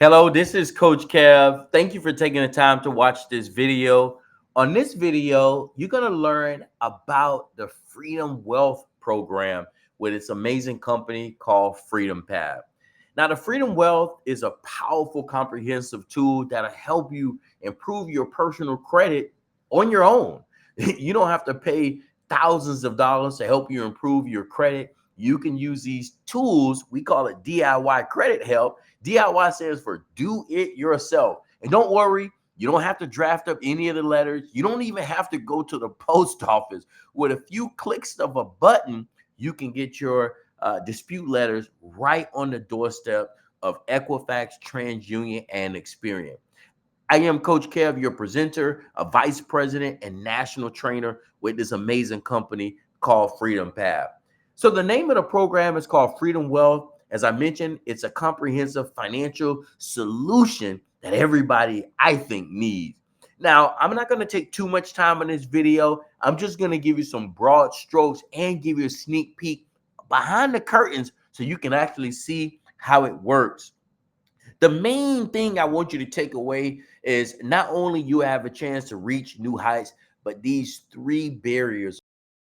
Hello, this is Coach Kev. Thank you for taking the time to watch this video. On this video, you're going to learn about the Freedom Wealth program with its amazing company called Freedom Path. Now, the Freedom Wealth is a powerful, comprehensive tool that'll help you improve your personal credit on your own. You don't have to pay thousands of dollars to help you improve your credit. You can use these tools. We call it DIY credit help. DIY stands for do it yourself. And don't worry, you don't have to draft up any of the letters. You don't even have to go to the post office. With a few clicks of a button, you can get your dispute letters right on the doorstep of Equifax, TransUnion, and Experian. I am Coach Kev, your presenter, a vice president and national trainer with this amazing company called Freedom Path. So the name of the program is called Freedom Wealth. As I mentioned, it's a comprehensive financial solution that everybody, I think, needs. Now, I'm not going to take too much time on this video. I'm just going to give you some broad strokes and give you a sneak peek behind the curtains so you can actually see how it works. The main thing I want you to take away is not only you have a chance to reach new heights, but these three barriers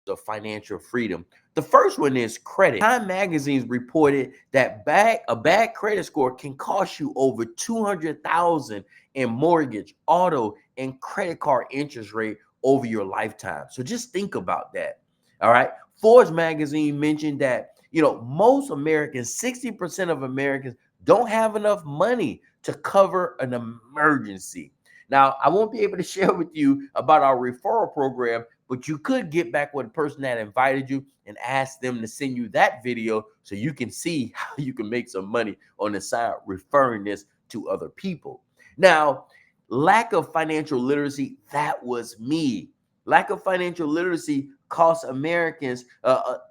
of financial freedom. The first one is credit. Time Magazine's reported that a bad credit score can cost you over $200,000 in mortgage, auto, and credit card interest rate over your lifetime. So just think about that. All right. Forbes magazine mentioned that, most Americans, 60% of Americans don't have enough money to cover an emergency. Now, I won't be able to share with you about our referral program, but you could get back with the person that invited you and ask them to send you that video so you can see how you can make some money on the side referring this to other people. Now, lack of financial literacy, that was me. Lack of financial literacy costs Americans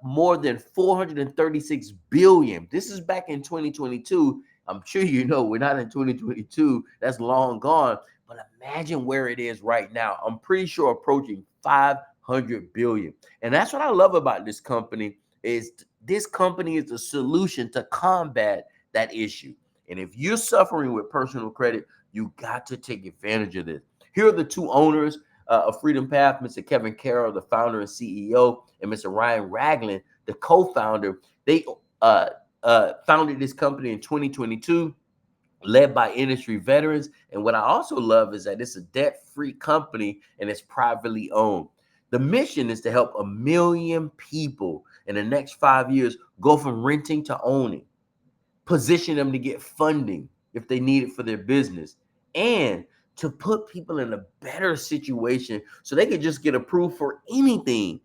more than $436 billion. This is back in 2022. I'm sure you know we're not in 2022. That's long gone. But imagine where it is right now. I'm pretty sure approaching 500 billion. And that's what I love about this company is this company is the solution to combat that issue. And if you're suffering with personal credit, you got to take advantage of this. Here are the two owners of Freedom Path, Mr. Kevin Carroll, the founder and CEO, and Mr. Ryan Ragland, the co-founder. They founded this company in 2022. Led by industry veterans. And what I also love is that it's a debt-free company and it's privately owned. The mission is to help 1 million people in the next 5 years go from renting to owning, position them to get funding if they need it for their business, and to put people in a better situation so they can just get approved for anything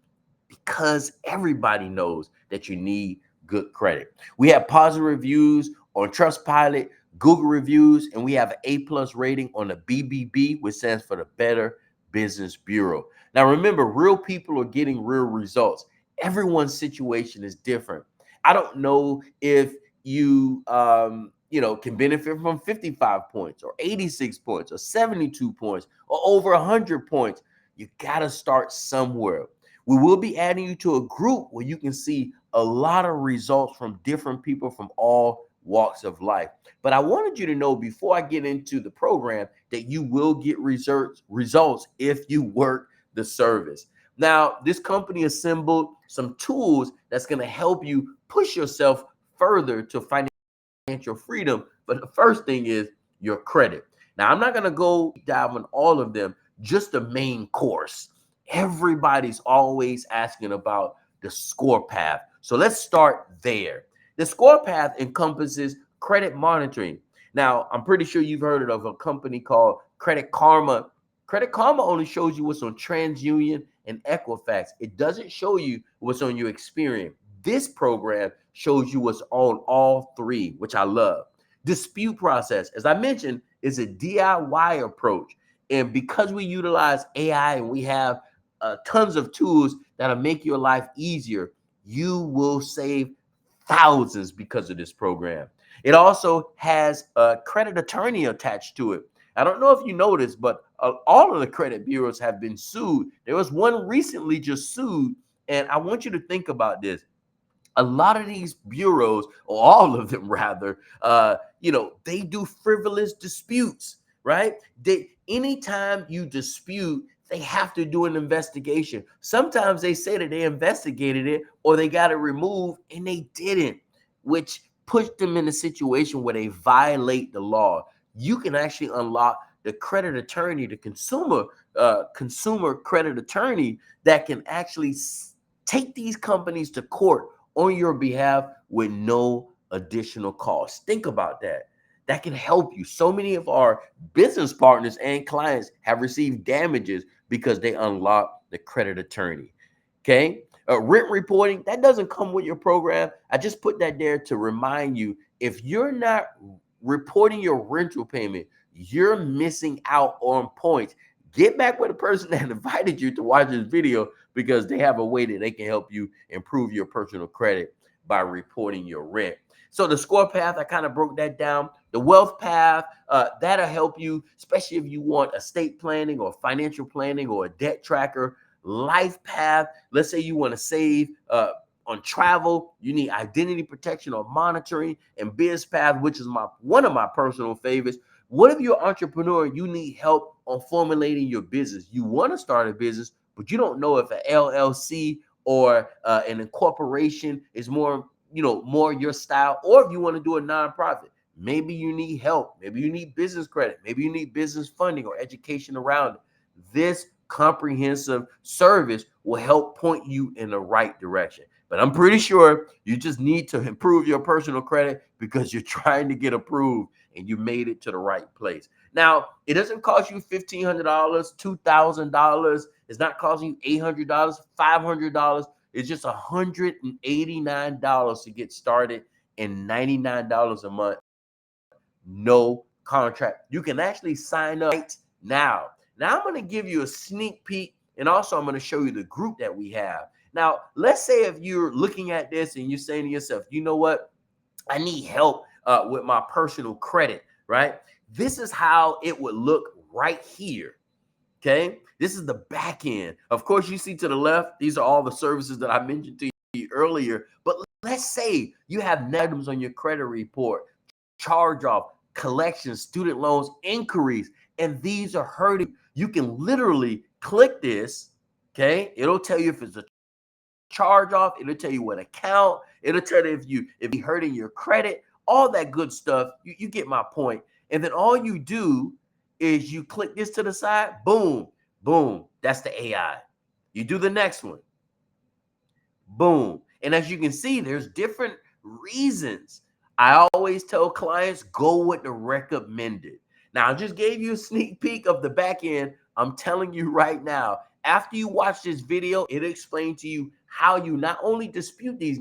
because everybody knows that you need good credit. We have positive reviews on Trustpilot, Google reviews, and we have an A+ rating on the BBB, which stands for the Better Business Bureau. Now, remember, real people are getting real results. Everyone's situation is different. I don't know if you, can benefit from 55 points or 86 points or 72 points or over 100 points. You got to start somewhere. We will be adding you to a group where you can see a lot of results from different people from all walks of life. But I wanted you to know before I get into the program that you will get results if you work the service. Now, this company assembled some tools that's going to help you push yourself further to financial freedom. But the first thing is your credit. Now, I'm not going to go dive on all of them, just the main course. Everybody's always asking about the score path. So let's start there. The score path encompasses credit monitoring. Now, I'm pretty sure you've heard of a company called Credit Karma. Credit Karma only shows you what's on TransUnion and Equifax. It doesn't show you what's on your Experian. This program shows you what's on all three, which I love. Dispute process, as I mentioned, is a DIY approach. And because we utilize AI and we have tons of tools that'll make your life easier, you will save thousands because of this program. It also has a credit attorney attached to it. I don't know if you noticed, but all of the credit bureaus have been sued. There was one recently just sued, and I want you to think about this. A lot of these bureaus, or all of them rather, they do frivolous disputes, right? Anytime you dispute, they have to do an investigation. Sometimes they say that they investigated it or they got it removed and they didn't, which puts them in a situation where they violate the law. You can actually unlock the credit attorney, the consumer credit attorney that can actually take these companies to court on your behalf with no additional cost. Think about that. That can help you. So many of our business partners and clients have received damages because they unlocked the credit attorney. Okay. Rent reporting, that doesn't come with your program. I just put that there to remind you, if you're not reporting your rental payment, you're missing out on points. Get back with the person that invited you to watch this video, because they have a way that they can help you improve your personal credit by reporting your rent. So the score path, I kind of broke that down. The wealth path, that'll help you, especially if you want estate planning or financial planning or a debt tracker. Life path, let's say you want to save on travel, you need identity protection or monitoring. And biz path, which is one of my personal favorites. What if you're an entrepreneur and you need help on formulating your business? You want to start a business, but you don't know if an LLC or an incorporation is more your style, or if you want to do a nonprofit. Maybe you need help. Maybe you need business credit. Maybe you need business funding or education around it. This comprehensive service will help point you in the right direction. But I'm pretty sure you just need to improve your personal credit because you're trying to get approved and you made it to the right place. Now, it doesn't cost you $1,500, $2,000. It's not costing you $800, $500. It's just $189 to get started and $99 a month. No contract. You can actually sign up right now. Now, I'm going to give you a sneak peek, and also I'm going to show you the group that we have. Now, let's say if you're looking at this and you're saying to yourself, you know what? I need help with my personal credit, right? This is how it would look right here. Okay, this is the back end. Of course, you see to the left, these are all the services that I mentioned to you earlier. But let's say you have items on your credit report, charge off, collections, student loans, inquiries, and these are hurting. You can literally click this. Okay, it'll tell you if it's a charge off, it'll tell you what account, it'll tell you if you're hurting your credit, all that good stuff. You get my point. And then all you do is you click this to the side, boom, boom. That's the AI. You do the next one, boom. And as you can see, there's different reasons. I always tell clients, go with the recommended. Now, I just gave you a sneak peek of the back end. I'm telling you right now, after you watch this video, it'll explain to you how you not only dispute these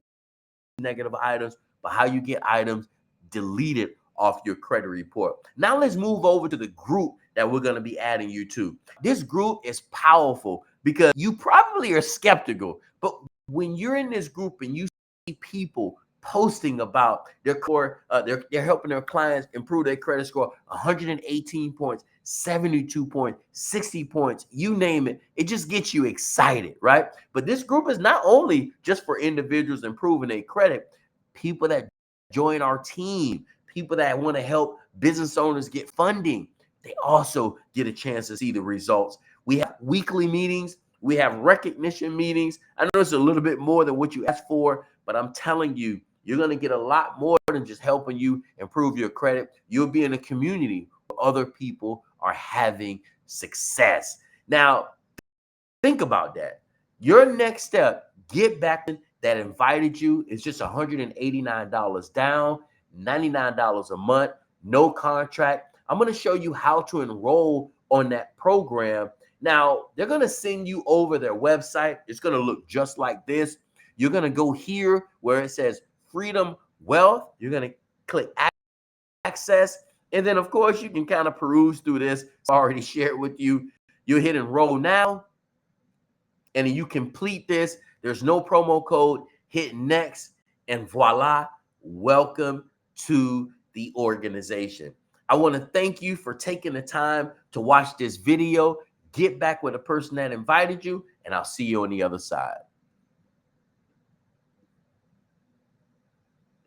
negative items, but how you get items deleted off your credit report. Now let's move over to the group that we're going to be adding you to. This group is powerful because you probably are skeptical, but when you're in this group and you see people posting about their core, they're helping their clients improve their credit score, 118 points, 72 points, 60 points, you name it, it just gets you excited, right? But this group is not only just for individuals improving their credit, people that join our team, people that want to help business owners get funding, they also get a chance to see the results. We have weekly meetings, we have recognition meetings. I know it's a little bit more than what you asked for, but I'm telling you, you're going to get a lot more than just helping you improve your credit. You'll be in a community where other people are having success. Now, think about that. Your next step, get back that invited you. It's just $189 down, $99 a month, no contract. I'm going to show you how to enroll on that program. Now, they're going to send you over their website. It's going to look just like this. You're going to go here where it says Freedom Wealth. You're going to click access. And then, of course, you can kind of peruse through this. I already shared with you. You hit enroll now. And you complete this. There's no promo code. Hit next. And voila, welcome to the organization. I want to thank you for taking the time to watch this video. Get back with the person that invited you, and I'll see you on the other side.